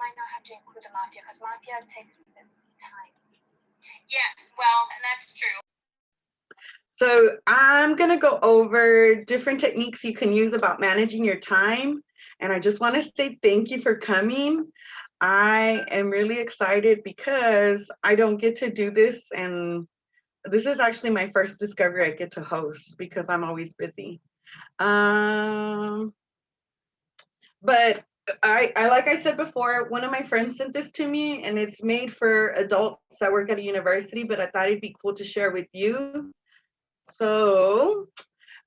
might not have to include the mafia because mafia takes time. Yeah, well, and that's true. So I'm going to go over different techniques you can use about managing your time. And I just want to say thank you for coming. I am really excited because I don't get to do this. And this is actually my first discovery I get to host because I'm always busy. But I like I said before, one of my friends sent this to me and it's made for adults that work at a university, but I thought it'd be cool to share with you. So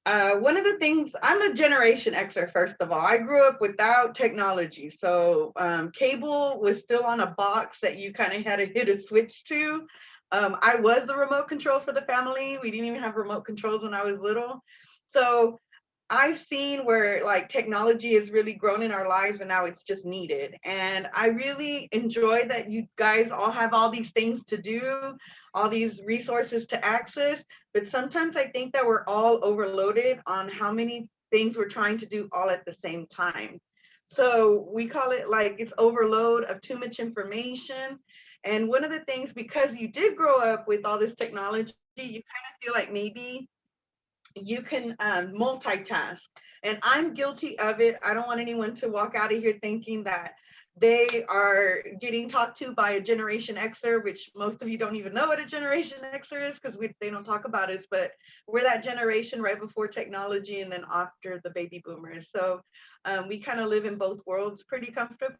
one of the things, I'm a Generation Xer, first of all. I grew up without technology. So cable was still on a box that you kind of had to hit a switch to. I was the remote control for the family. We didn't even have remote controls when I was little. So I've seen where like technology has really grown in our lives and now it's just needed. And I really enjoy that you guys all have all these things to do, all these resources to access. But sometimes I think that we're all overloaded on how many things we're trying to do all at the same time. So we call it like it's overload of too much information. And one of the things, because you did grow up with all this technology, you kind of feel like maybe you can multitask. And I'm guilty of it. I don't want anyone to walk out of here thinking that they are getting talked to by a Generation Xer, which most of you don't even know what a Generation Xer is because they don't talk about us, but we're that generation right before technology and then after the baby boomers. So we kind of live in both worlds pretty comfortably.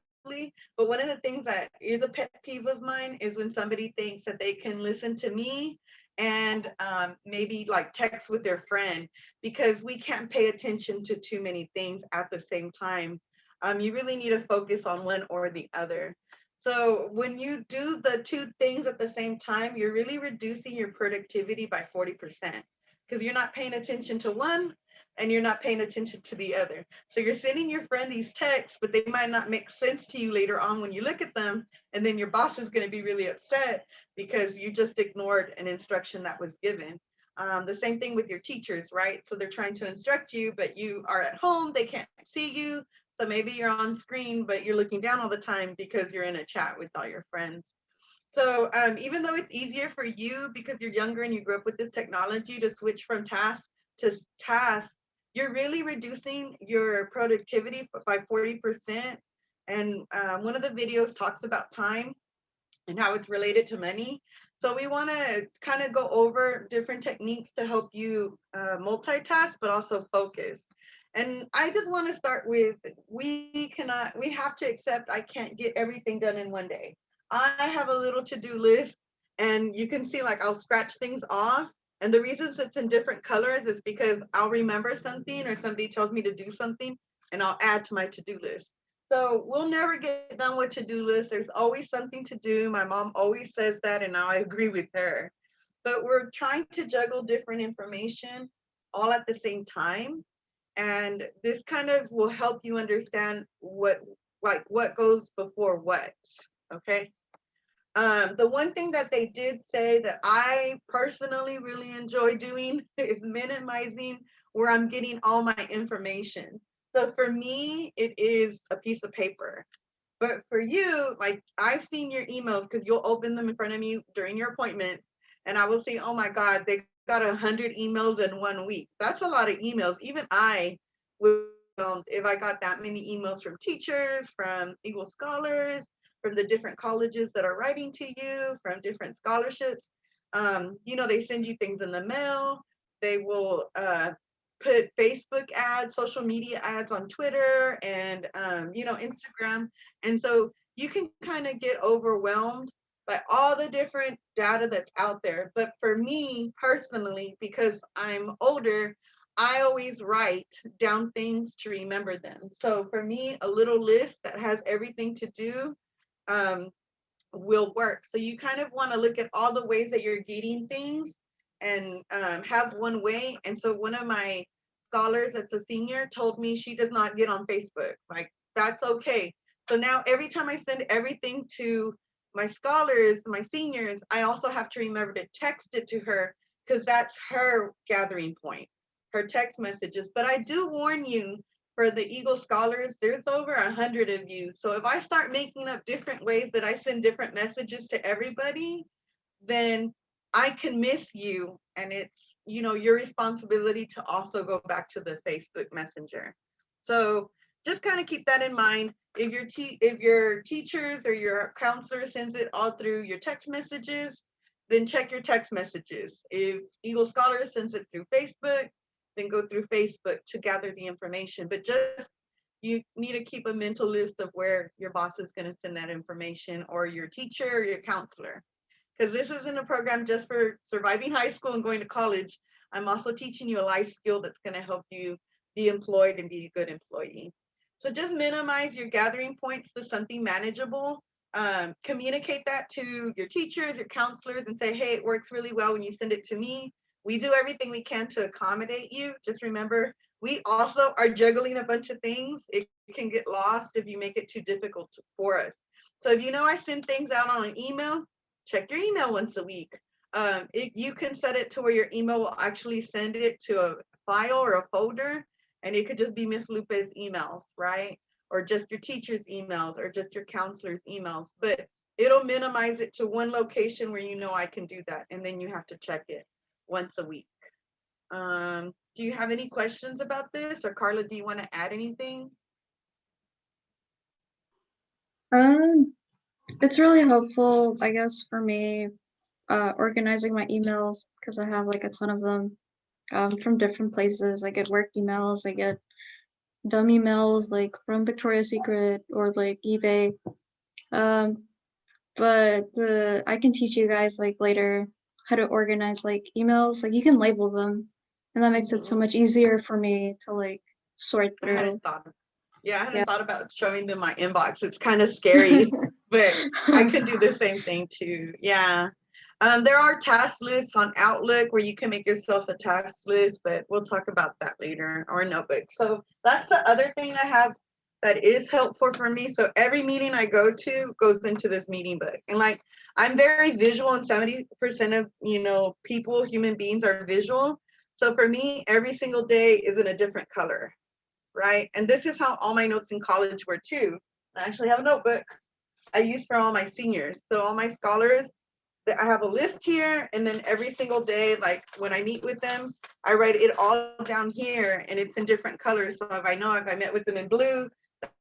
But one of the things that is a pet peeve of mine is when somebody thinks that they can listen to me and maybe like text with their friend, because we can't pay attention to too many things at the same time. You really need to focus on one or the other. So when you do the two things at the same time, you're really reducing your productivity by 40% because you're not paying attention to one and you're not paying attention to the other. So you're sending your friend these texts, but they might not make sense to you later on when you look at them. And then your boss is going to be really upset because you just ignored an instruction that was given. The same thing with your teachers, right? So they're trying to instruct you, but you are at home, they can't see you. So maybe you're on screen, but you're looking down all the time because you're in a chat with all your friends. So even though it's easier for you because you're younger and you grew up with this technology to switch from task to task, you're really reducing your productivity by 40%. And one of the videos talks about time and how it's related to money. So we want to kind of go over different techniques to help you multitask, but also focus. And I just want to start with, we have to accept I can't get everything done in one day. I have a little to-do list and you can see like I'll scratch things off. And the reasons it's in different colors is because I'll remember something or somebody tells me to do something and I'll add to my to-do list. So we'll never get done with to-do lists. There's always something to do. My mom always says that, and now I agree with her. But we're trying to juggle different information all at the same time. And this kind of will help you understand what goes before what. Okay. The one thing that they did say that I personally really enjoy doing is minimizing where I'm getting all my information. So for me, it is a piece of paper. But for you, like I've seen your emails because you'll open them in front of me during your appointments, and I will say, oh my God, they got 100 emails in 1 week. That's a lot of emails. Even I would be overwhelmed if I got that many emails from teachers, from Eagle Scholars, from the different colleges that are writing to you, from different scholarships. They send you things in the mail. They will put Facebook ads, social media ads on Twitter and, Instagram. And so you can kind of get overwhelmed by all the different data that's out there. But for me personally, because I'm older, I always write down things to remember them. So for me, a little list that has everything to do um, will work. So you kind of want to look at all the ways that you're getting things and have one way. And so one of my scholars that's a senior told me she does not get on Facebook. Like, that's okay. So now every time I send everything to my scholars, my seniors, I also have to remember to text it to her because that's her gathering point, her text messages. But I do warn you for the Eagle Scholars, there's over 100 of you. So if I start making up different ways that I send different messages to everybody, then I can miss you. And it's, your responsibility to also go back to the Facebook Messenger. So just kind of keep that in mind. If your teachers or your counselor sends it all through your text messages, then check your text messages. If Eagle Scholar sends it through Facebook, then go through Facebook to gather the information. But just you need to keep a mental list of where your boss is going to send that information, or your teacher or your counselor. Because this isn't a program just for surviving high school and going to college. I'm also teaching you a life skill that's going to help you be employed and be a good employee. So just minimize your gathering points to something manageable. Communicate that to your teachers, your counselors, and say, hey, it works really well when you send it to me. We do everything we can to accommodate you. Just remember, we also are juggling a bunch of things. It can get lost if you make it too difficult for us. So if I send things out on an email, check your email once a week. You can set it to where your email will actually send it to a file or a folder, and it could just be Miss Lupe's emails, right? Or just your teacher's emails, or just your counselor's emails. But it'll minimize it to one location where I can do that, and then you have to check it once a week. Do you have any questions about this? Or Carla, do you want to add anything? It's really helpful, I guess, for me, organizing my emails, because I have like a ton of them from different places. I get work emails, I get dumb emails like from Victoria's Secret or like eBay. But I can teach you guys like later how to organize like emails. Like you can label them, and that makes it so much easier for me to like sort I through. hadn't thought. Yeah, I hadn't thought about showing them my inbox. It's kind of scary, but I could do the same thing too. Yeah. There are task lists on Outlook where you can make yourself a task list, but we'll talk about that later, or a notebook. So that's the other thing I have that is helpful for me. So every meeting I go to goes into this meeting book. And like, I'm very visual, and 70% of, people, human beings, are visual. So for me, every single day is in a different color, right? And this is how all my notes in college were too. I actually have a notebook I use for all my seniors. So all my scholars, I have a list here, and then every single day, like when I meet with them, I write it all down here, and it's in different colors. So if I met with them in blue,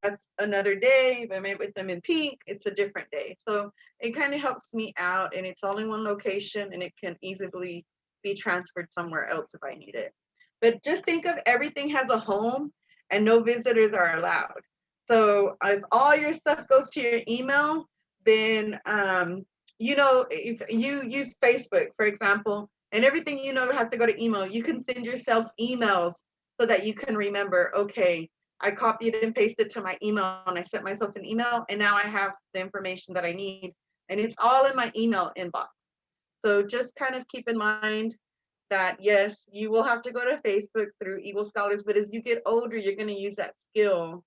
that's another day. If I met with them in pink, it's a different day. So it kind of helps me out, and it's all in one location, and it can easily be transferred somewhere else if I need it. But just think of everything has a home, and no visitors are allowed. So if all your stuff goes to your email, then if you use Facebook, for example, and everything has to go to email, you can send yourself emails so that you can remember, okay, I copied and pasted to my email, and I sent myself an email, and now I have the information that I need, and it's all in my email inbox. So just kind of keep in mind that, yes, you will have to go to Facebook through Eagle Scholars, but as you get older, you're going to use that skill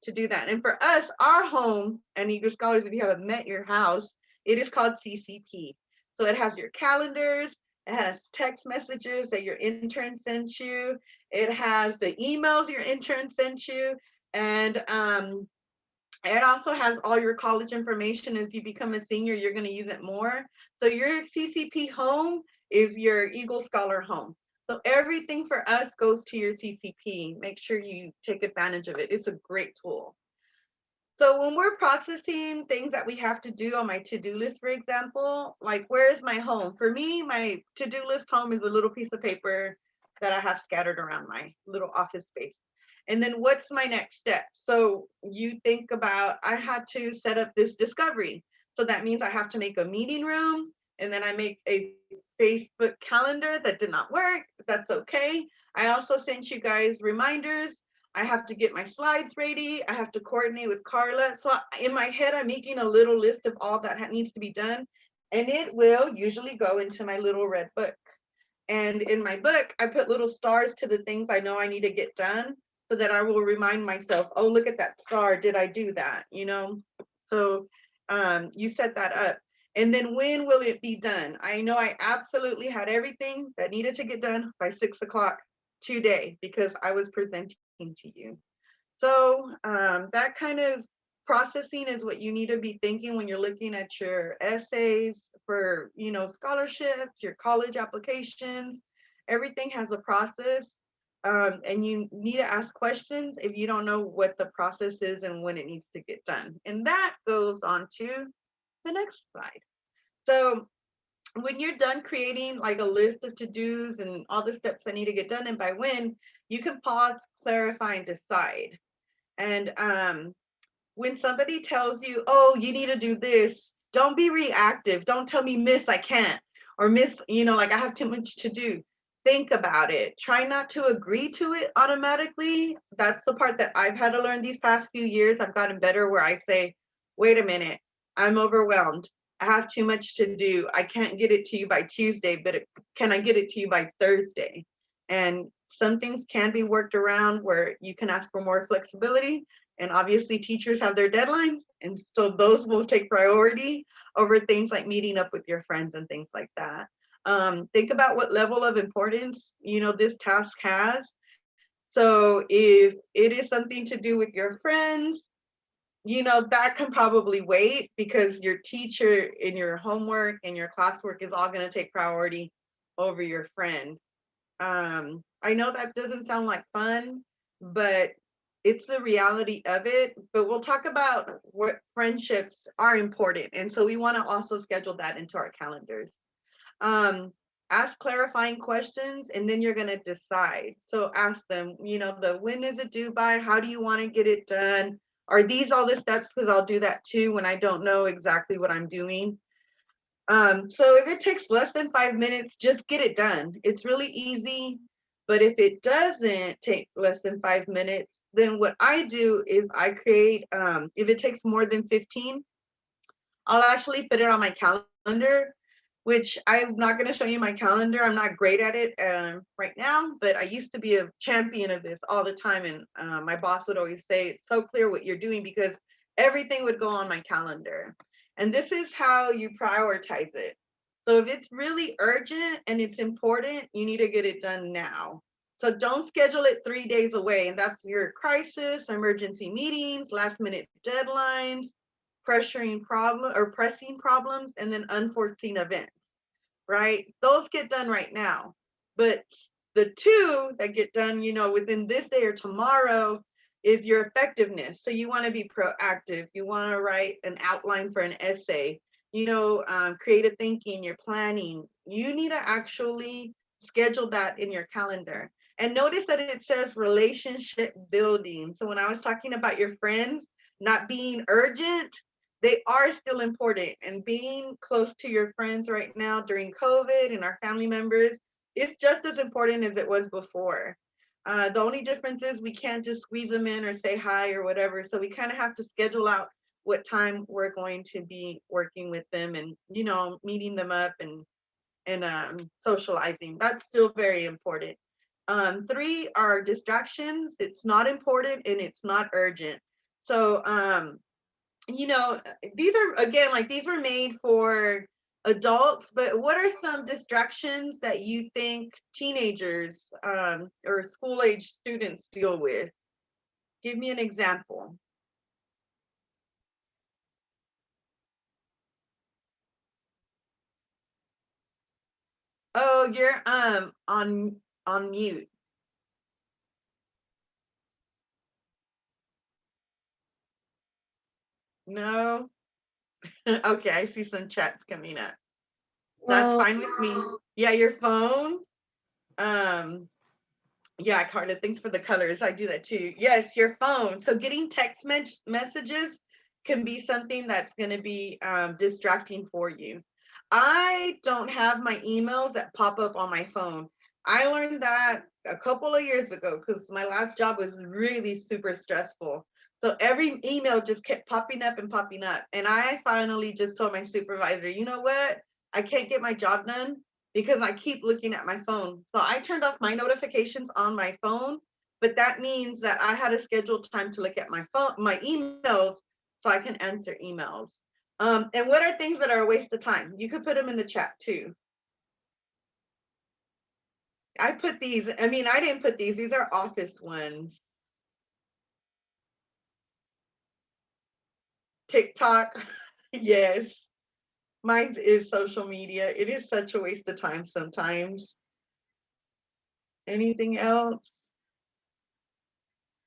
to do that. And for us, our home and Eagle Scholars, if you haven't met your house, it is called CCP. So it has your calendars, it has text messages that your intern sent you, it has the emails your intern sent you, and it also has all your college information. As you become a senior, you're going to use it more. So your CCP home is your Eagle Scholar home. So everything for us goes to your CCP. Make sure you take advantage of it. It's a great tool. So when we're processing things that we have to do on my to-do list, for example, like where is my home? For me, my to-do list home is a little piece of paper that I have scattered around my little office space. And then what's my next step? So you think about, I had to set up this discovery. So that means I have to make a meeting room, and then I make a Facebook calendar that did not work, but that's okay. I also sent you guys reminders. I have to get my slides ready. I have to coordinate with Carla. So in my head, I'm making a little list of all that needs to be done. And it will usually go into my little red book. And in my book, I put little stars to the things I know I need to get done, so that I will remind myself, oh, look at that star. Did I do that? So you set that up. And then when will it be done? I know I absolutely had everything that needed to get done by 6 o'clock today, because I was presenting to you. So that kind of processing is what you need to be thinking when you're looking at your essays for, scholarships, your college applications. Everything has a process. And you need to ask questions if you don't know what the process is and when it needs to get done. And that goes on to the next slide. So when you're done creating like a list of to-dos and all the steps that need to get done and by when, you can pause, clarify, and decide. And when somebody tells you, oh, you need to do this, don't be reactive. Don't tell me, miss, I can't. Or miss, like I have too much to do. Think about it. Try not to agree to it automatically. That's the part that I've had to learn these past few years. I've gotten better where I say, wait a minute, I'm overwhelmed. I have too much to do. I can't get it to you by Tuesday, but can I get it to you by Thursday? And some things can be worked around where you can ask for more flexibility. And obviously teachers have their deadlines. And so those will take priority over things like meeting up with your friends and things like that. Think about what level of importance, this task has. So if it is something to do with your friends, that can probably wait because your teacher and your homework and your classwork is all going to take priority over your friend. I know that doesn't sound like fun, but it's the reality of it. But we'll talk about what friendships are important. And so we want to also schedule that into our calendars. Ask clarifying questions and then you're going to decide. So ask them, the when is it due by? How do you want to get it done? Are these all the steps? Because I'll do that too when I don't know exactly what I'm doing. So if it takes less than 5 minutes, just get it done. It's really easy. But if it doesn't take less than 5 minutes, then what I do is I create, if it takes more than 15, I'll actually put it on my calendar, which I'm not going to show you my calendar. I'm not great at it right now, but I used to be a champion of this all the time. And my boss would always say, it's so clear what you're doing because everything would go on my calendar. And this is how you prioritize it. So if it's really urgent and it's important, you need to get it done now. So don't schedule it 3 days away. And that's your crisis, emergency meetings, last minute deadlines, pressing problems, and then unforeseen events, right? Those get done right now. But the two that get done, within this day or tomorrow is your effectiveness. So you want to be proactive. You want to write an outline for an essay, creative thinking, your planning. You need to actually schedule that in your calendar. And notice that it says relationship building. So when I was talking about your friends not being urgent, they are still important. And being close to your friends right now during COVID and our family members, it's just as important as it was before. The only difference is we can't just squeeze them in or say hi or whatever. So we kind of have to schedule out what time we're going to be working with them and, meeting them up and socializing. That's still very important. 3 are distractions. It's not important and it's not urgent. So, these are again, like these were made for adults, but what are some distractions that you think teenagers or school age students deal with? Give me an example. Oh, you're on mute. No. Okay, I see some chats coming up. That's Well, fine with me. Yeah, your phone. Um, yeah, Carla, thanks for the colors. I do that too. Yes, your phone. So getting text messages can be something that's going to be distracting for you. I don't have my emails that pop up on my phone. I learned that a couple of years ago because my last job was really super stressful. So every email just kept popping up and popping up. And I finally just told my supervisor, you know what? I can't get my job done because I keep looking at my phone. So I turned off my notifications on my phone, but that means that I had a scheduled time to look at my phone, my emails, so I can answer emails. And what are things that are a waste of time? You could put them in the chat too. I put these, I mean, I didn't put these are office ones. TikTok. Yes. Mine is social media. It is such a waste of time sometimes. Anything else?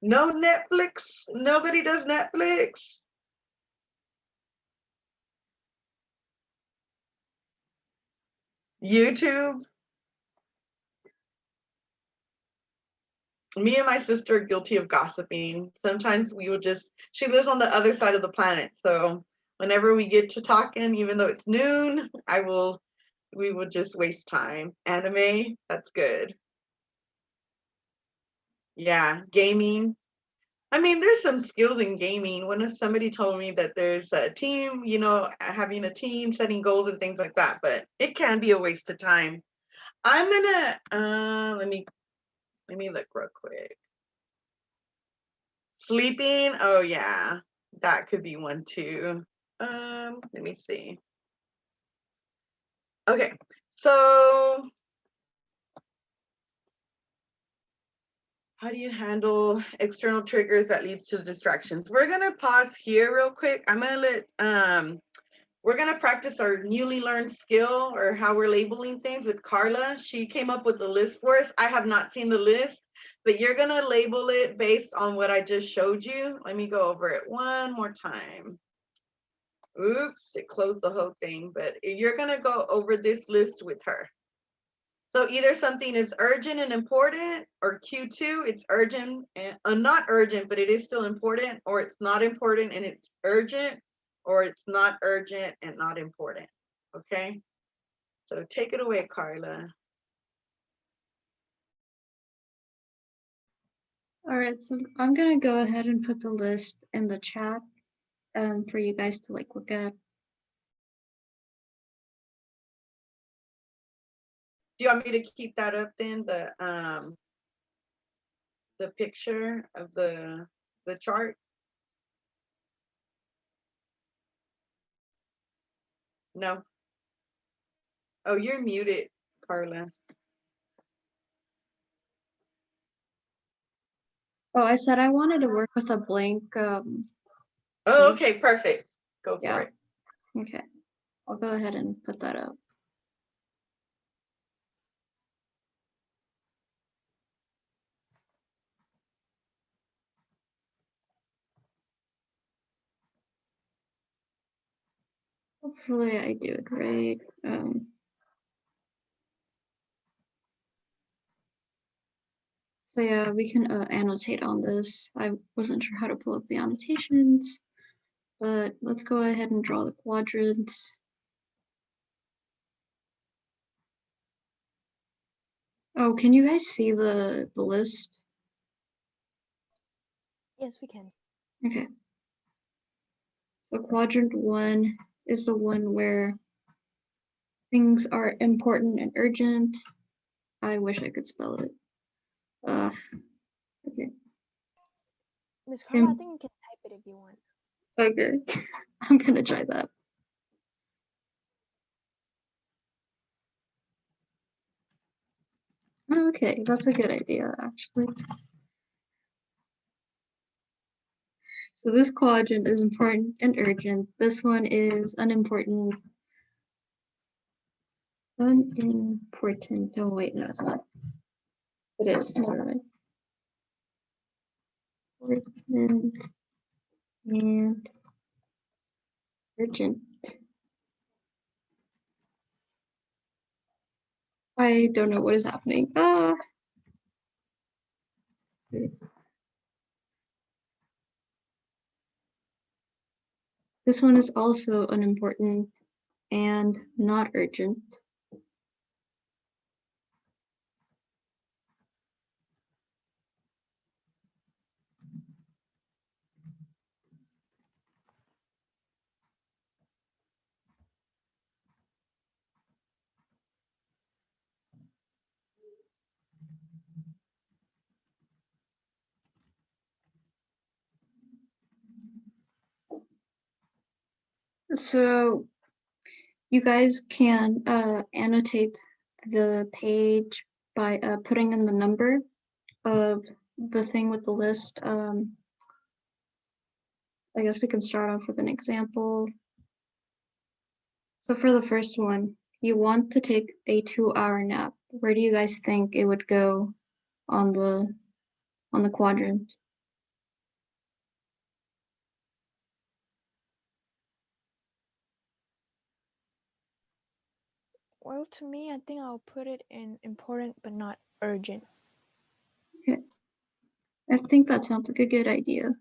No Netflix? Nobody does Netflix? YouTube? Me and my sister are guilty of gossiping. Sometimes we will just, she lives on the other side of the planet. So whenever we get to talking, even though it's noon, we will just waste time. Anime, that's good. Yeah, gaming. I mean, there's some skills in gaming. When somebody told me that there's a team, having a team, setting goals and things like that, but it can be a waste of time. I'm gonna let me look real quick. Sleeping, oh yeah, that could be one too. Let me see. Okay, so how do you handle external triggers that leads to distractions? We're gonna pause here real quick. I'm gonna we're gonna practice our newly learned skill or how we're labeling things with Carla. She came up with the list for us. I have not seen the list, but you're gonna label it based on what I just showed you. Let me go over it one more time. Oops, it closed the whole thing, but you're gonna go over this list with her. So either something is urgent and important, or Q2, it's urgent and not urgent, but it is still important, or it's not important and it's urgent, or it's not urgent and not important. Okay, so take it away, Carla. All right, so I'm gonna go ahead and put the list in the chat for you guys to like look at. Do you want me to keep that up then? The picture of the chart? No. Oh, you're muted, Carla. Oh, I said I wanted to work with a blank Oh, page. okay, perfect. Go for Yeah. it. Okay, I'll go ahead and put that up. Hopefully I do it right. So yeah, we can annotate on this. I wasn't sure how to pull up the annotations, but let's go ahead and draw the quadrants. Oh, can you guys see the list? Yes, we can. Okay. So quadrant 1 is the one where things are important and urgent. I wish I could spell it. Okay. Miss Carla, I think you can type it if you want. Okay. I'm gonna try that. Okay, that's a good idea, actually. So this quadrant is important and urgent. This one is unimportant. Unimportant. Oh wait, no, it's not. It is. Never mind. Important and urgent. I don't know what is happening. This one is also unimportant and not urgent. So you guys can annotate the page by putting in the number of the thing with the list I guess we can start off with an example. So for the first one, you want to take a 2-hour nap. Where do you guys think it would go on the quadrant? Well, to me, I think I'll put it in important but not urgent. Okay. I think that sounds like a good idea.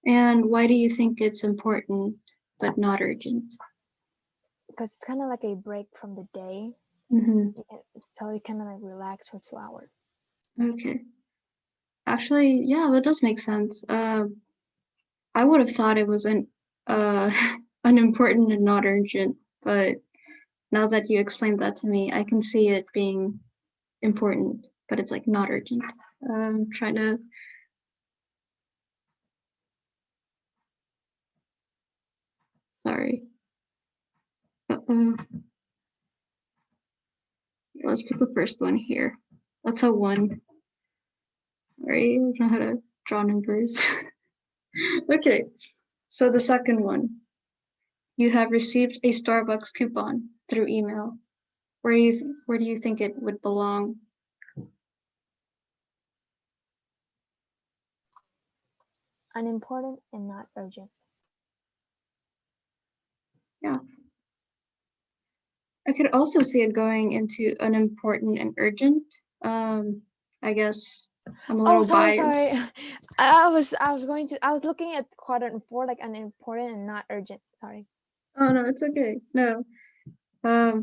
And why do you think it's important but not urgent? Because it's kind of like a break from the day. Mm-hmm. So you kind of like relax for 2 hours. Okay. Actually, yeah, that does make sense. I would have thought it wasn't unimportant and not urgent, but now that you explained that to me, I can see it being important, but it's like not urgent. Trying to. Sorry. Uh-oh. Let's put the first one here. That's a 1. Sorry, I don't know how to draw numbers. Okay, so the second one. You have received a Starbucks coupon through email. Where do you think it would belong? Unimportant and not urgent. Yeah. I could also see it going into unimportant and urgent. I guess I'm a little sorry. biased. I was looking at quadrant 4 like unimportant and not urgent. Sorry. Oh no, it's okay. No. I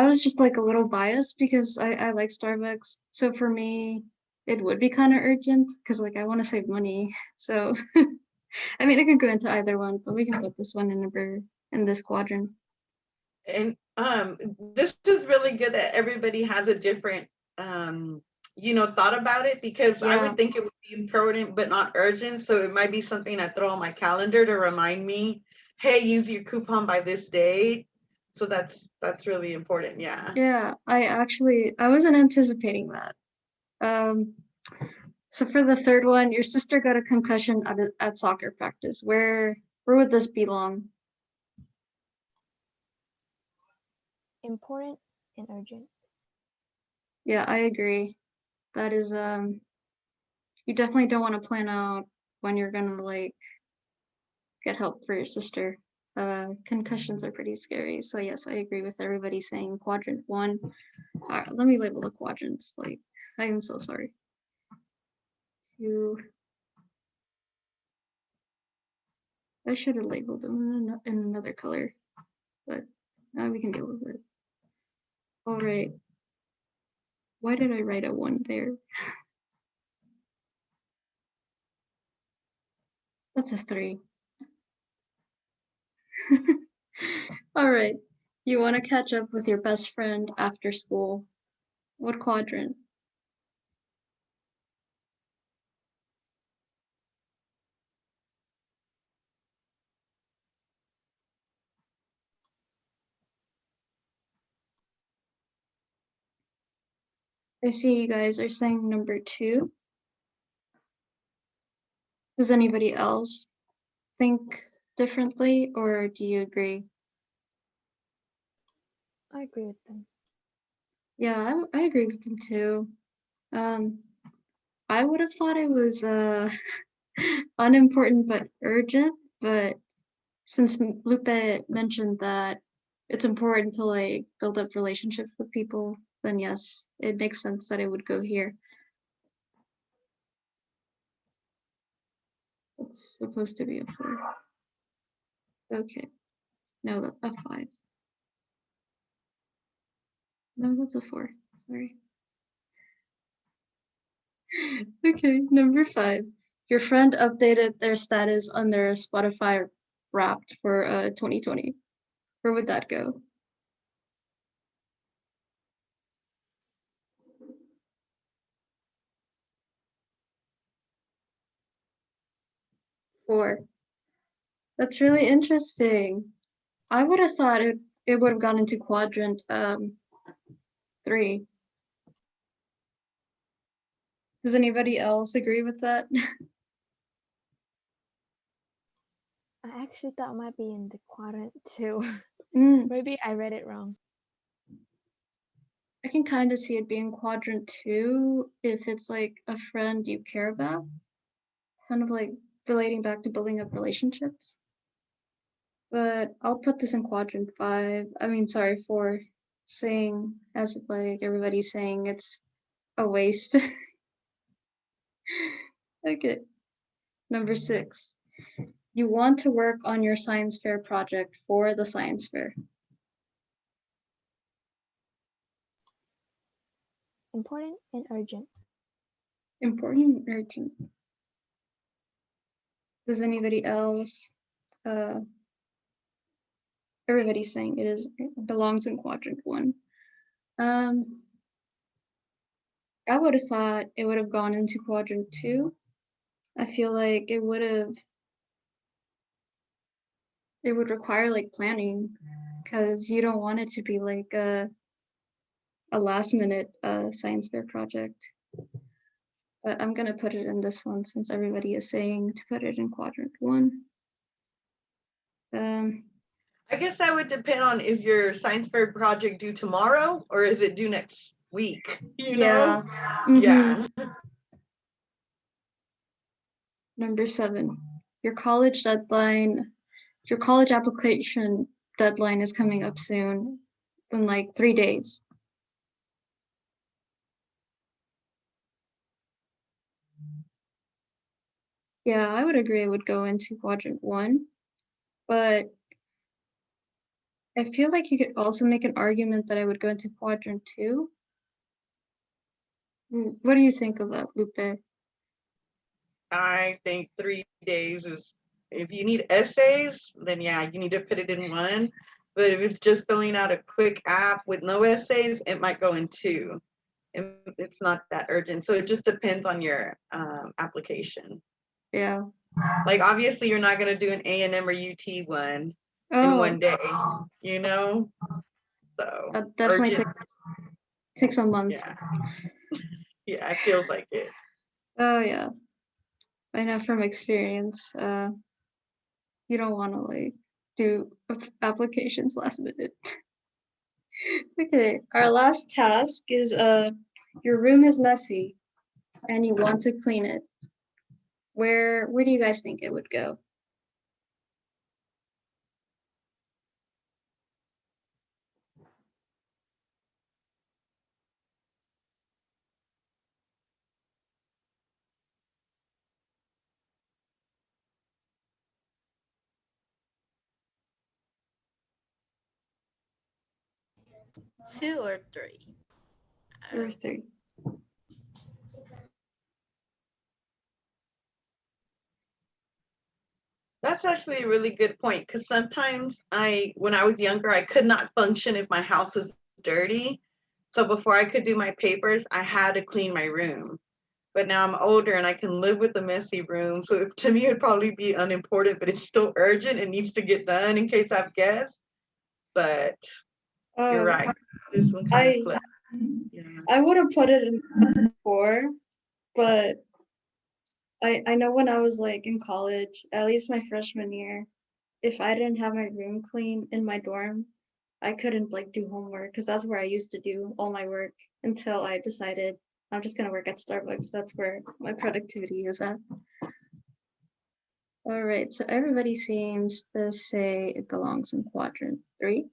was just like a little biased because I like Starbucks. So for me, it would be kind of urgent because like I want to save money. So I mean, I could go into either one, but we can put this one in this quadrant. And this is really good that everybody has a different thought about it, because I Yeah. would think it would be important but not urgent. So it might be something I throw on my calendar to remind me, hey, use your coupon by this date. So that's really important. Yeah. Yeah, I wasn't anticipating that. So for the third one, your sister got a concussion at soccer practice. Where would this belong? Important and urgent. Yeah, I agree. That is you definitely don't want to plan out when you're gonna like get help for your sister. Concussions are pretty scary. So yes, I agree with everybody saying quadrant 1. All right, let me label the quadrants. Like, I am so sorry. 2. I should have labeled them in another color, but we can deal with it. All right. Why did I write a 1 there? That's a 3. All right. You want to catch up with your best friend after school. What quadrant? I see you guys are saying number 2. Does anybody else think differently, or do you agree? I agree with them. Yeah, I agree with them too. I would have thought it was unimportant but urgent, but since Lupe mentioned that it's important to like build up relationships with people, then yes, it makes sense that it would go here. It's supposed to be a 4. Okay. No, a 5. No, that's a 4. Sorry. Okay, number 5. Your friend updated their status on their Spotify Wrapped for 2020. Where would that go? Four. That's really interesting. I would have thought it would have gone into quadrant 3. Does anybody else agree with that? I actually thought it might be in the quadrant too. Mm, Maybe I read it wrong. I can kind of see it being quadrant 2 if it's like a friend you care about, kind of like relating back to building up relationships. But I'll put this in quadrant 5. I mean, sorry, 4, saying as if like everybody's saying it's a waste. Okay. Number 6. You want to work on your science fair project for the science fair. Important and urgent. Important, urgent. Does anybody else? Everybody's saying it belongs in quadrant 1. I would have thought it would have gone into quadrant 2. I feel like it would require like planning because you don't want it to be like a last minute science fair project. But I'm gonna put it in this one since everybody is saying to put it in quadrant 1. I guess that would depend on, is your science fair project due tomorrow or is it due next week? You Yeah. know? Mhm. Yeah. Number 7, your college application deadline is coming up soon, in like 3 days. Yeah, I would agree it would go into quadrant 1, but I feel like you could also make an argument that I would go into quadrant 2. What do you think of that, Lupe? I think 3 days is, if you need essays, then yeah, you need to put it in 1. But if it's just filling out a quick app with no essays, it might go in 2. It's not that urgent. So it just depends on your application. Yeah. Like obviously you're not gonna do an A&M or UT one in Oh, 1 day, you know? So that definitely urgent, takes a month. yeah. Yeah, it feels like it. Oh yeah. I know from experience, you don't want to like do applications last minute. Okay, our last task is your room is messy and you want to clean it. Where do you guys think it would go? Two or three? Number 3. That's actually a really good point because sometimes when I was younger, I could not function if my house was dirty. So before I could do my papers, I had to clean my room. But now I'm older and I can live with a messy room. So to me, it'd probably be unimportant, but it's still urgent and needs to get done in case I have guests. But you're right. This one kind of I flipped. Yeah. I would have put it in 4, but I know when I was like in college, at least my freshman year, if I didn't have my room clean in my dorm, I couldn't like do homework because that's where I used to do all my work until I decided I'm just gonna work at Starbucks. That's where my productivity is at. All right, so everybody seems to say it belongs in quadrant 3.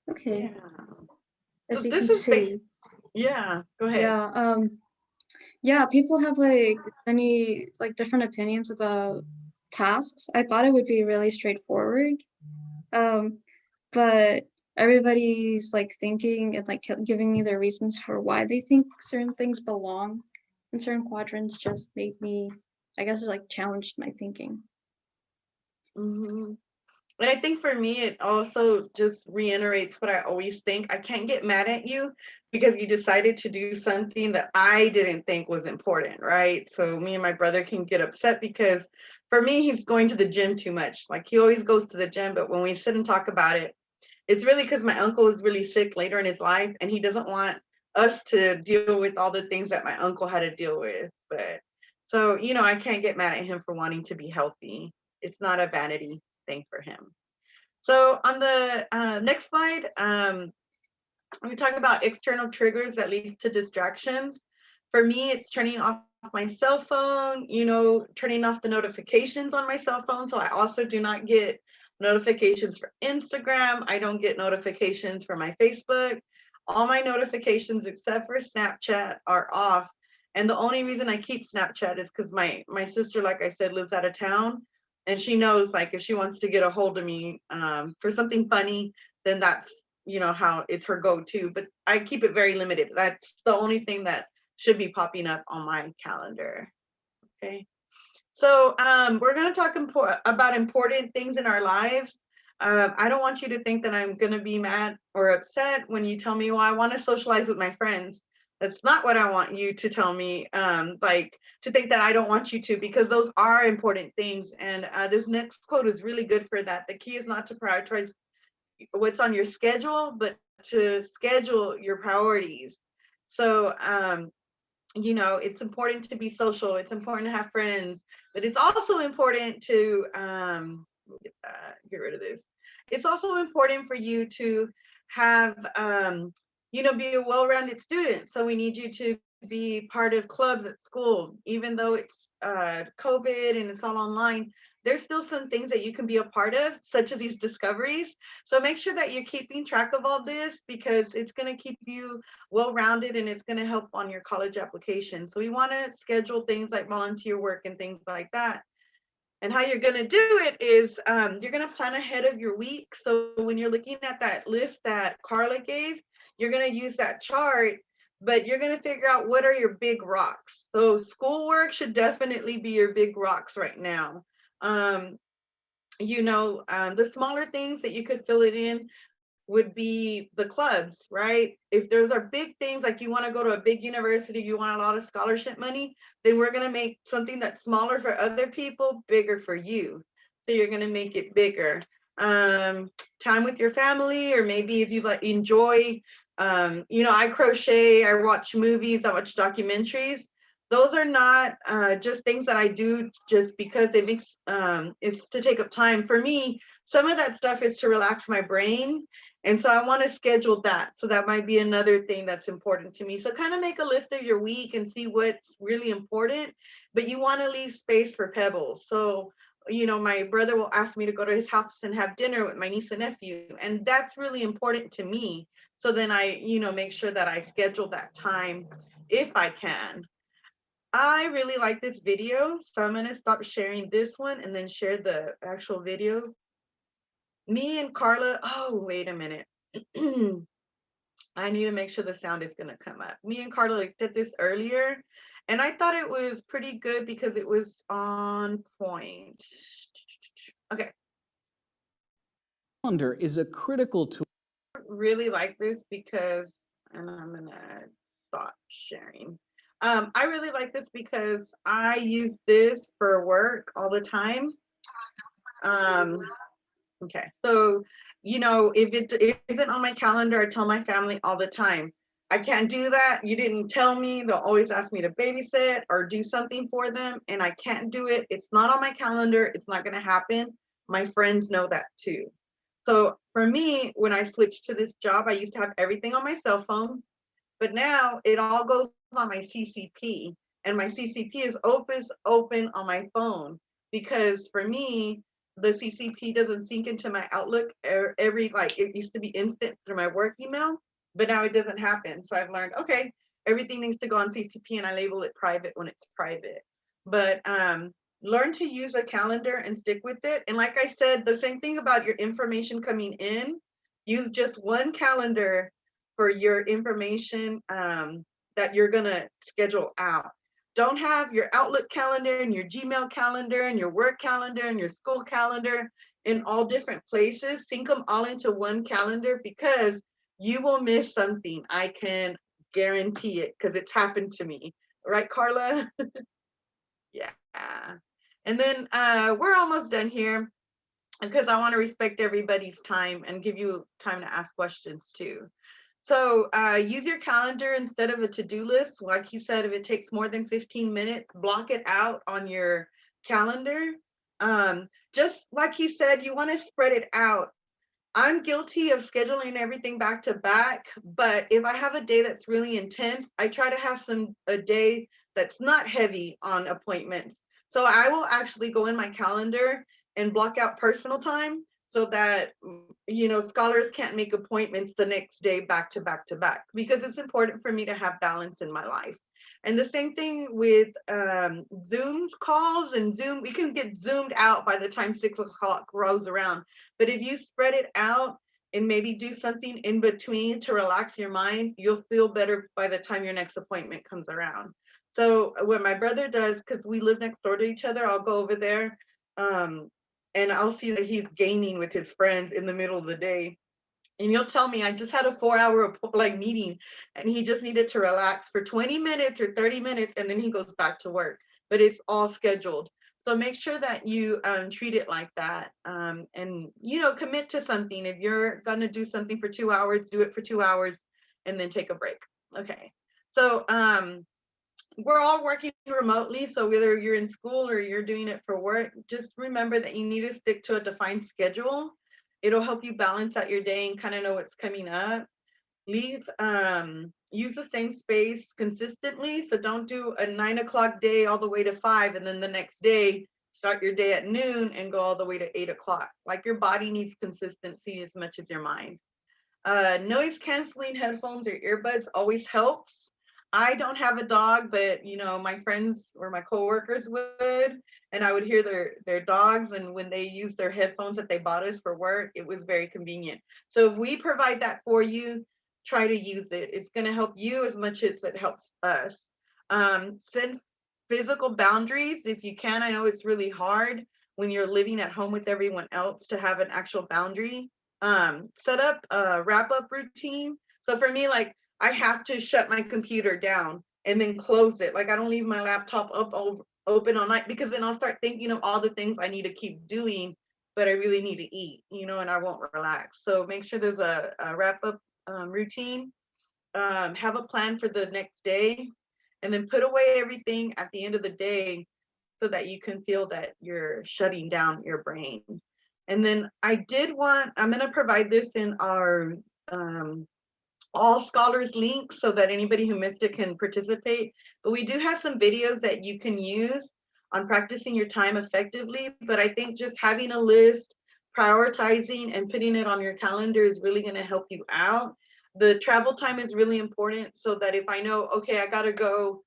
Okay, Yeah. as So you this can is see, yeah, go ahead. yeah, yeah, people have like many like different opinions about tasks. I thought it would be really straightforward. Um, but everybody's like thinking and like giving me their reasons for why they think certain things belong in certain quadrants just made me, I guess, it like challenged my thinking. Hmm. And I think for me, it also just reiterates what I always think. I can't get mad at you because you decided to do something that I didn't think was important, right? So me and my brother can get upset because for me, he's going to the gym too much. Like he always goes to the gym, but when we sit and talk about it, it's really because my uncle is really sick later in his life, and he doesn't want us to deal with all the things that my uncle had to deal with. But so, I can't get mad at him for wanting to be healthy. It's not a vanity thing for him. So on the next slide, we talk about external triggers that lead to distractions. For me, it's turning off my cell phone, turning off the notifications on my cell phone. So I also do not get notifications for Instagram. I don't get notifications for my Facebook. All my notifications except for Snapchat are off. And the only reason I keep Snapchat is because my sister, like I said, lives out of town. And she knows, like, if she wants to get a hold of me for something funny, then that's, how it's her go-to. But I keep it very limited. That's the only thing that should be popping up on my calendar. Okay. So we're going to talk about important things in our lives. I don't want you to think that I'm going to be mad or upset when you tell me, well, I want to socialize with my friends. That's not what I want you to tell me, like to think that I don't want you to, because those are important things. And this next quote is really good for that. The key is not to prioritize what's on your schedule, but to schedule your priorities. So, it's important to be social. It's important to have friends, but it's also important to get rid of this. It's also important for you to have, be a well-rounded student. So we need you to be part of clubs at school, even though it's COVID and it's all online. There's still some things that you can be a part of, such as these discoveries. So make sure that you're keeping track of all this, because it's going to keep you well-rounded and it's going to help on your college application. So we want to schedule things like volunteer work and things like that. And how you're going to do it is you're going to plan ahead of your week. So when you're looking at that list that Carla gave, you're going to use that chart, but you're going to figure out what are your big rocks. So schoolwork should definitely be your big rocks right now. The smaller things that you could fill it in would be the clubs, right? If those are big things, like you want to go to a big university, you want a lot of scholarship money, then we're going to make something that's smaller for other people bigger for you. So you're going to make it bigger. Time with your family, or maybe if you enjoy, I crochet, I watch movies, I watch documentaries. Those are not just things that I do just because it makes it's to take up time. For me, some of that stuff is to relax my brain. And so I want to schedule that. So that might be another thing that's important to me. So kind of make a list of your week and see what's really important, but you want to leave space for pebbles. So, my brother will ask me to go to his house and have dinner with my niece and nephew. And that's really important to me. So then I, make sure that I schedule that time if I can. I really like this video. So I'm going to stop sharing this one and then share the actual video. Me and Carla, oh, wait a minute. I need to make sure the sound is going to come up. Me and Carla did this earlier, and I thought it was pretty good because it was on point. Okay. Calendar is a critical tool. I really like this because, and I'm going to stop sharing. I really like this because I use this for work all the time. Okay, so, if it isn't on my calendar, I tell my family all the time, I can't do that. You didn't tell me. They'll always ask me to babysit or do something for them, and I can't do it. It's not on my calendar. It's not going to happen. My friends know that too. So for me, when I switched to this job, I used to have everything on my cell phone, but now it all goes on my CCP, and my CCP is open on my phone, because for me, the CCP doesn't sync into my Outlook like it used to be instant through my work email, but now it doesn't happen. So I've learned, okay, everything needs to go on CCP, and I label it private when it's private. But learn to use a calendar and stick with it. And like I said, the same thing about your information coming in. Use just one calendar for your information that you're gonna schedule out. Don't have your Outlook calendar and your Gmail calendar and your work calendar and your school calendar in all different places. Sync them all into one calendar, because you will miss something. I can guarantee it, because it's happened to me. Right, Carla? Yeah. And then we're almost done here. because I want to respect everybody's time and give you time to ask questions too. So use your calendar instead of a to-do list. Like you said, if it takes more than 15 minutes, block it out on your calendar. Just like he said, you want to spread it out. I'm guilty of scheduling everything back to back, but if I have a day that's really intense, I try to have a day that's not heavy on appointments. So I will actually go in my calendar and block out personal time so that scholars can't make appointments the next day back to back to back, because it's important for me to have balance in my life. And the same thing with Zoom's calls and Zoom, we can get zoomed out by the time 6 o'clock rolls around. But if you spread it out and maybe do something in between to relax your mind, you'll feel better by the time your next appointment comes around. So what my brother does, because we live next door to each other, I'll go over there and I'll see that he's gaming with his friends in the middle of the day. And he'll tell me, I just had a 4 hour like meeting and he just needed to relax for 20 minutes or 30 minutes and then he goes back to work, but it's all scheduled. So make sure that you treat it like that, and commit to something. If you're going to do something for 2 hours, do it for 2 hours and then take a break. Okay. So we're all working remotely. So whether you're in school or you're doing it for work, just remember that you need to stick to a defined schedule. It'll help you balance out your day and kind of know what's coming up. Use the same space consistently. So don't do a 9 o'clock day all the way to 5, and then the next day start your day at noon and go all the way to 8 o'clock. Like, your body needs consistency as much as your mind. Noise canceling headphones or earbuds always helps. I don't have a dog, but my friends or my coworkers would, and I would hear their dogs. And when they use their headphones that they bought us for work, it was very convenient. So if we provide that for you, try to use it. It's going to help you as much as it helps us. Set physical boundaries if you can. I know it's really hard when you're living at home with everyone else to have an actual boundary. Set up a wrap up routine. So for me, like, I have to shut my computer down and then close it. Like, I don't leave my laptop open all night, because then I'll start thinking of all the things I need to keep doing, but I really need to eat, and I won't relax. So make sure there's a wrap up routine. Have a plan for the next day, and then put away everything at the end of the day so that you can feel that you're shutting down your brain. And then I'm going to provide this in our all scholars link so that anybody who missed it can participate. But we do have some videos that you can use on practicing your time effectively. But I think just having a list, prioritizing, and putting it on your calendar is really going to help you out. The travel time is really important, so that if I know, okay, I got to go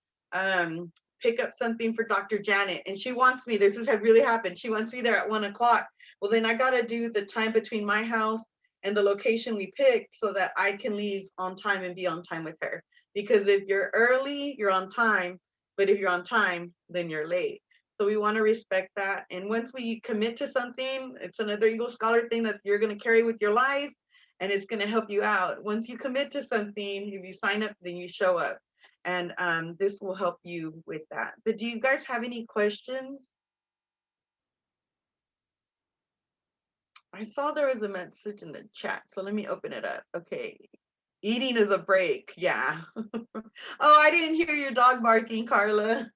pick up something for Dr. Janet, and she wants me, this has really happened, she wants me there at 1 o'clock. Well, then I got to do the time between my house and the location we picked so that I can leave on time and be on time with her. Because if you're early, you're on time. But if you're on time, then you're late. So we want to respect that. And once we commit to something, it's another Eagle Scholar thing that you're going to carry with your life, and it's going to help you out. Once you commit to something, if you sign up, then you show up. And this will help you with that. But do you guys have any questions? I saw there was a message in the chat, so let me open it up. Okay. Eating is a break. Yeah. Oh, I didn't hear your dog barking, Carla.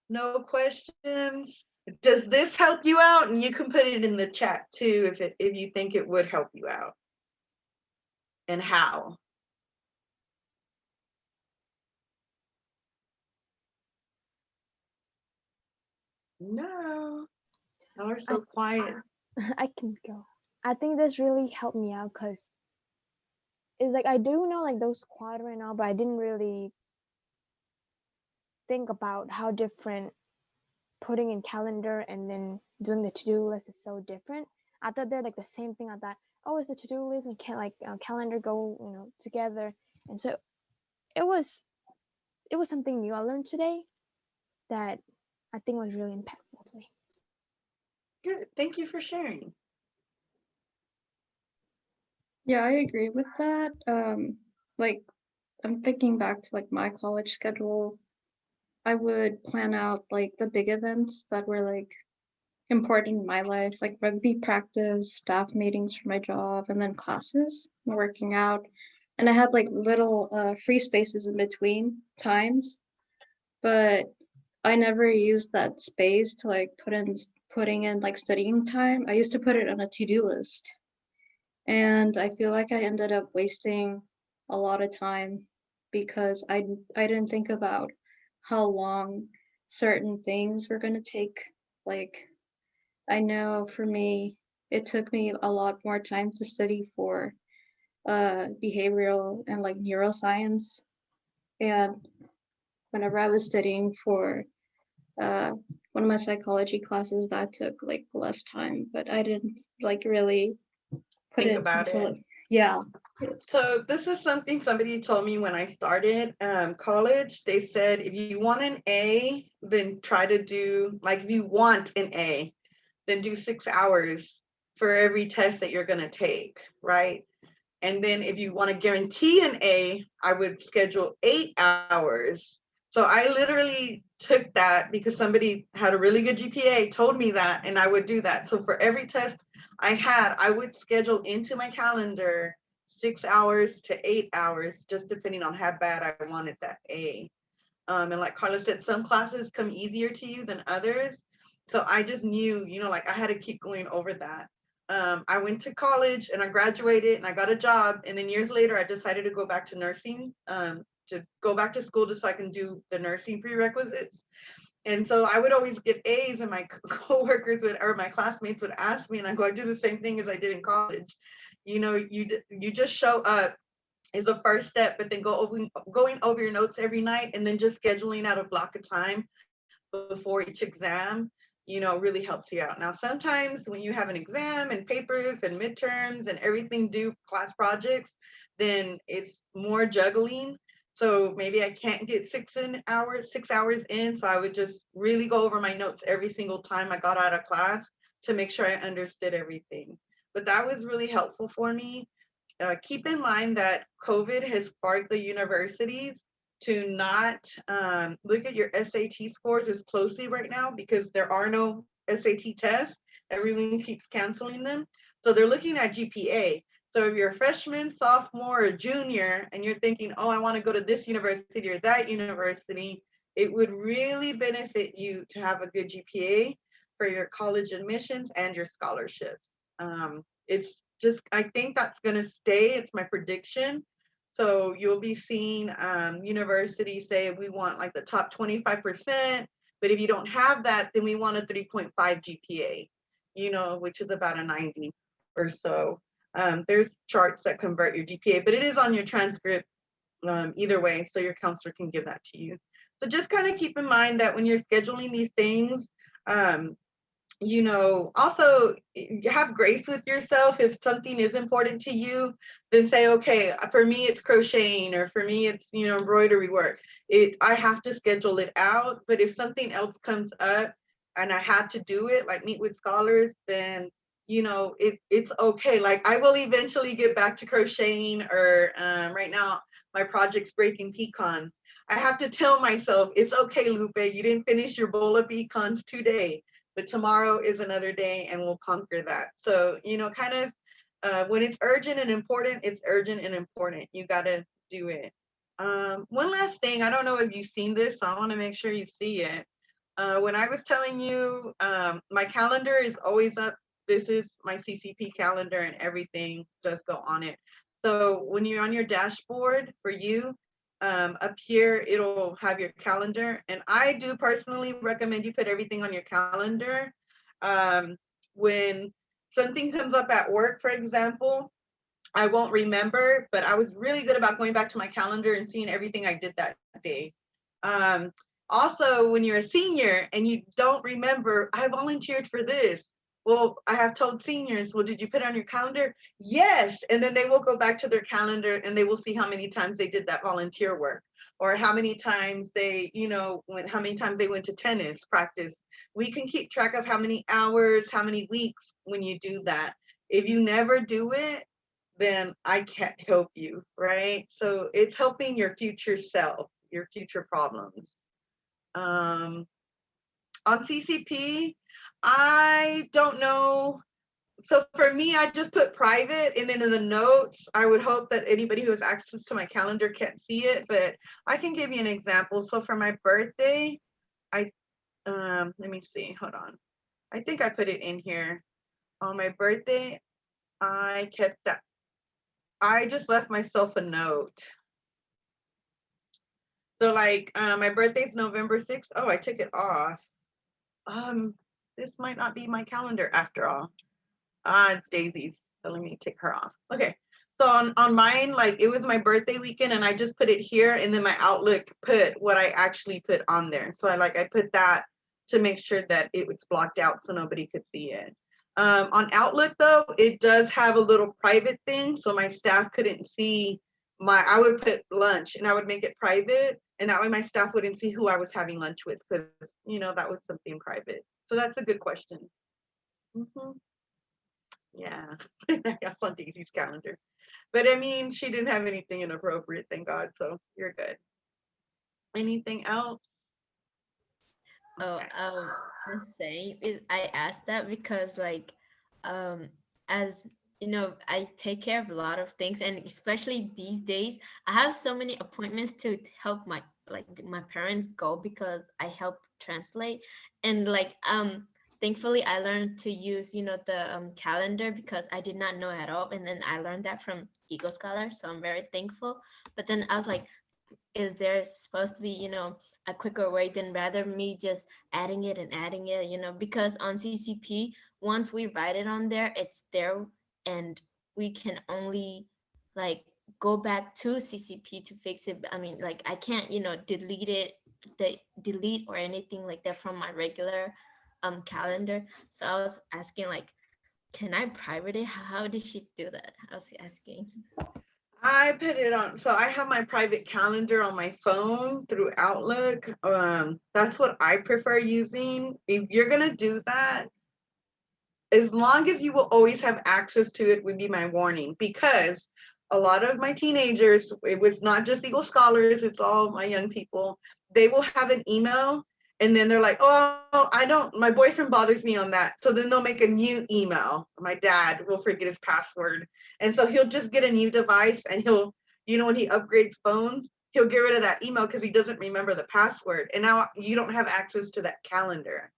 No questions. Does this help you out? And you can put it in the chat too if you think it would help you out. And how? No. Y'all are so quiet. I can go. I think this really helped me out because it's like I do know like those quadrant and all, but I didn't really think about how different putting in calendar and then doing the to-do list is so different. I thought they're like the same thing. I thought, oh, it's the to-do list and calendar go together, and so it was something new I learned today that I think was really impactful to me. Good. Thank you for sharing. Yeah, I agree with that. Like, I'm thinking back to like my college schedule. I would plan out like the big events that were like important in my life, like rugby practice, staff meetings for my job, and then classes, and working out. And I had like little free spaces in between times, but I never used that space to like putting in like studying time. I used to put it on a to-do list. And I feel like I ended up wasting a lot of time because I didn't think about how long certain things were going to take. Like, I know for me, it took me a lot more time to study for behavioral and like neuroscience. And whenever I was studying for uh, one of my psychology classes, that took like less time, but I didn't like really put Think it about until it. yeah. So this is something somebody told me when I started college. They said, if you want an A, then try to do, like, if you want an A, then do 6 hours for every test that you're going to take, right? And then if you want to guarantee an A, I would schedule 8 hours. So I literally took that because somebody had a really good GPA, told me that, and I would do that. So for every test I had, I would schedule into my calendar 6 hours to 8 hours, just depending on how bad I wanted that A. And like Carla said, some classes come easier to you than others. So I just knew, like I had to keep going over that. I went to college and I graduated and I got a job. And then years later, I decided to go back to nursing, to go back to school just so I can do the nursing prerequisites. And so I would always get A's, and my coworkers or my classmates would ask me, and I go, I do the same thing as I did in college. You just show up is the first step, but then going over your notes every night and then just scheduling out a block of time before each exam, really helps you out. Now, sometimes when you have an exam and papers and midterms and everything due, class projects, then it's more juggling. So maybe I can't get 6 hours in. So I would just really go over my notes every single time I got out of class to make sure I understood everything. But that was really helpful for me. Keep in mind that COVID has sparked the universities to not look at your SAT scores as closely right now because there are no SAT tests. Everyone keeps canceling them. So they're looking at GPA. So if you're a freshman, sophomore, or junior, and you're thinking, oh, I want to go to this university or that university, it would really benefit you to have a good GPA for your college admissions and your scholarships. It's just, I think that's going to stay. It's my prediction. So you'll be seeing universities say we want like the top 25%, but if you don't have that, then we want a 3.5 GPA, which is about a 90 or so. There's charts that convert your GPA, but it is on your transcript either way, so your counselor can give that to you. So just kind of keep in mind that when you're scheduling these things, also have grace with yourself. If something is important to you, then say, okay, for me it's crocheting, or for me it's embroidery work. I have to schedule it out. But if something else comes up and I had to do it, like meet with scholars, then it's okay. Like I will eventually get back to crocheting, or right now my project's breaking pecans. I have to tell myself, it's okay, Lupe, you didn't finish your bowl of pecans today, but tomorrow is another day and we'll conquer that. So, kind of when it's urgent and important, it's urgent and important. You got to do it. One last thing, I don't know if you've seen this, so I want to make sure you see it. When I was telling you, my calendar is always up. This is my CCP calendar and everything does go on it. So when you're on your dashboard for you, up here, it'll have your calendar. And I do personally recommend you put everything on your calendar. When something comes up at work, for example, I won't remember, but I was really good about going back to my calendar and seeing everything I did that day. Um, Also, when you're a senior and you don't remember, I volunteered for this. Well, I have told seniors, well, did you put it on your calendar? Yes. And then they will go back to their calendar and they will see how many times they did that volunteer work, or how many times they, how many times they went to tennis practice. We can keep track of how many hours, how many weeks when you do that. If you never do it, then I can't help you, right? So it's helping your future self, your future problems. Um, On CCP, I don't know. So for me, I just put private, and then in the notes, I would hope that anybody who has access to my calendar can't see it, but I can give you an example. So for my birthday, I let me see, hold on. I think I put it in here. On my birthday, I kept that. I just left myself a note. So like my birthday's November 6th. Oh, I took it off. This might not be my calendar after all. It's Daisy's. So let me take her off. Okay. So on mine, like it was my birthday weekend and I just put it here and then my Outlook put what I actually put on there. So I put that to make sure that it was blocked out so nobody could see it. On Outlook though, it does have a little private thing. So my staff couldn't see I would put lunch and I would make it private. And that way my staff wouldn't see who I was having lunch with because, that was something private. So that's a good question. Mm-hmm. Yeah, I got on Daisy's calendar. But I mean, she didn't have anything inappropriate, thank God. So you're good. Anything else? Oh, Okay. the same is I asked that because like as you know, I take care of a lot of things, and especially these days, I have so many appointments to help my parents go because I help translate. And like thankfully I learned to use, the calendar because I did not know at all, and then I learned that from Eagle Scholar, so I'm very thankful. But then I was like, is there supposed to be, a quicker way than rather me just adding it, because on CCP, once we write it on there, it's there, and we can only like go back to CCP to fix it. I mean, like I can't, delete it, delete or anything like that from my regular calendar. So I was asking like, can I private it? How did she do that? I was asking. I put it on. So I have my private calendar on my phone through Outlook. That's what I prefer using. If you're gonna do that, as long as you will always have access to it would be my warning, because a lot of my teenagers, it was not just Eagle Scholars, it's all my young people, they will have an email and then they're like, oh, I don't, my boyfriend bothers me on that. So then they'll make a new email. My dad will forget his password. And so he'll just get a new device and he'll, when he upgrades phones, he'll get rid of that email because he doesn't remember the password. And now you don't have access to that calendar.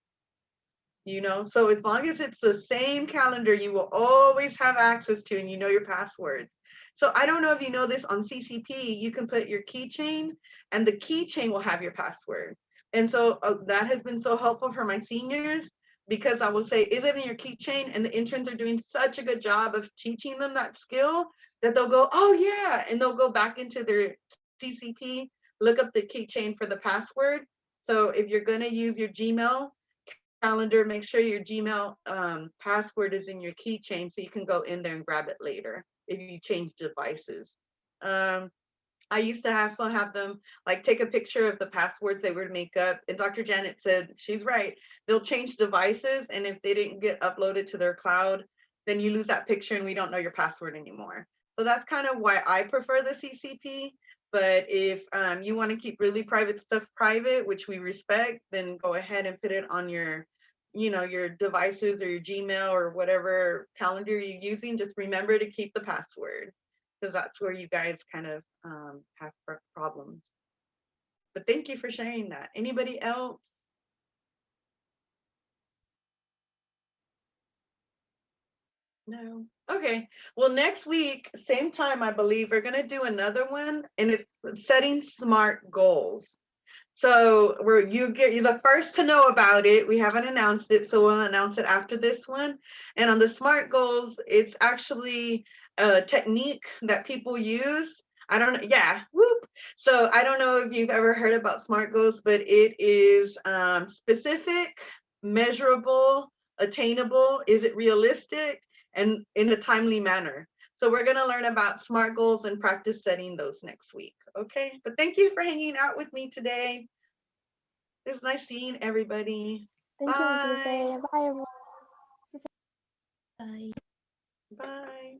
So as long as it's the same calendar, you will always have access to, and you know your passwords. So I don't know if you know this, on CCP, you can put your keychain and the keychain will have your password. And so that has been so helpful for my seniors, because I will say, is it in your keychain? And the interns are doing such a good job of teaching them that skill that they'll go, oh yeah, and they'll go back into their CCP, look up the keychain for the password. So if you're going to use your Gmail calendar, make sure your Gmail password is in your keychain so you can go in there and grab it later if you change devices. I used to also have them like take a picture of the passwords they would make up. And Dr. Janet said, she's right, they'll change devices. And if they didn't get uploaded to their cloud, then you lose that picture and we don't know your password anymore. So that's kind of why I prefer the CCP. But if you want to keep really private stuff private, which we respect, then go ahead and put it on your, your devices or your Gmail or whatever calendar you're using. Just remember to keep the password, because that's where you guys kind of have problems. But thank you for sharing that. Anybody else? No. Okay. Well, next week, same time, I believe, we're going to do another one, and it's setting SMART goals. So you're the first to know about it. We haven't announced it, so we'll announce it after this one. And on the SMART goals, it's actually a technique that people use. I don't know. Yeah. Whoop. So I don't know if you've ever heard about SMART goals, but it is specific, measurable, attainable. Is it realistic? And in a timely manner. So we're going to learn about SMART goals and practice setting those next week. Okay. But thank you for hanging out with me today. It was nice seeing everybody. Thank you, Ms. Bye. Lupe. Bye, everyone. Bye. Bye.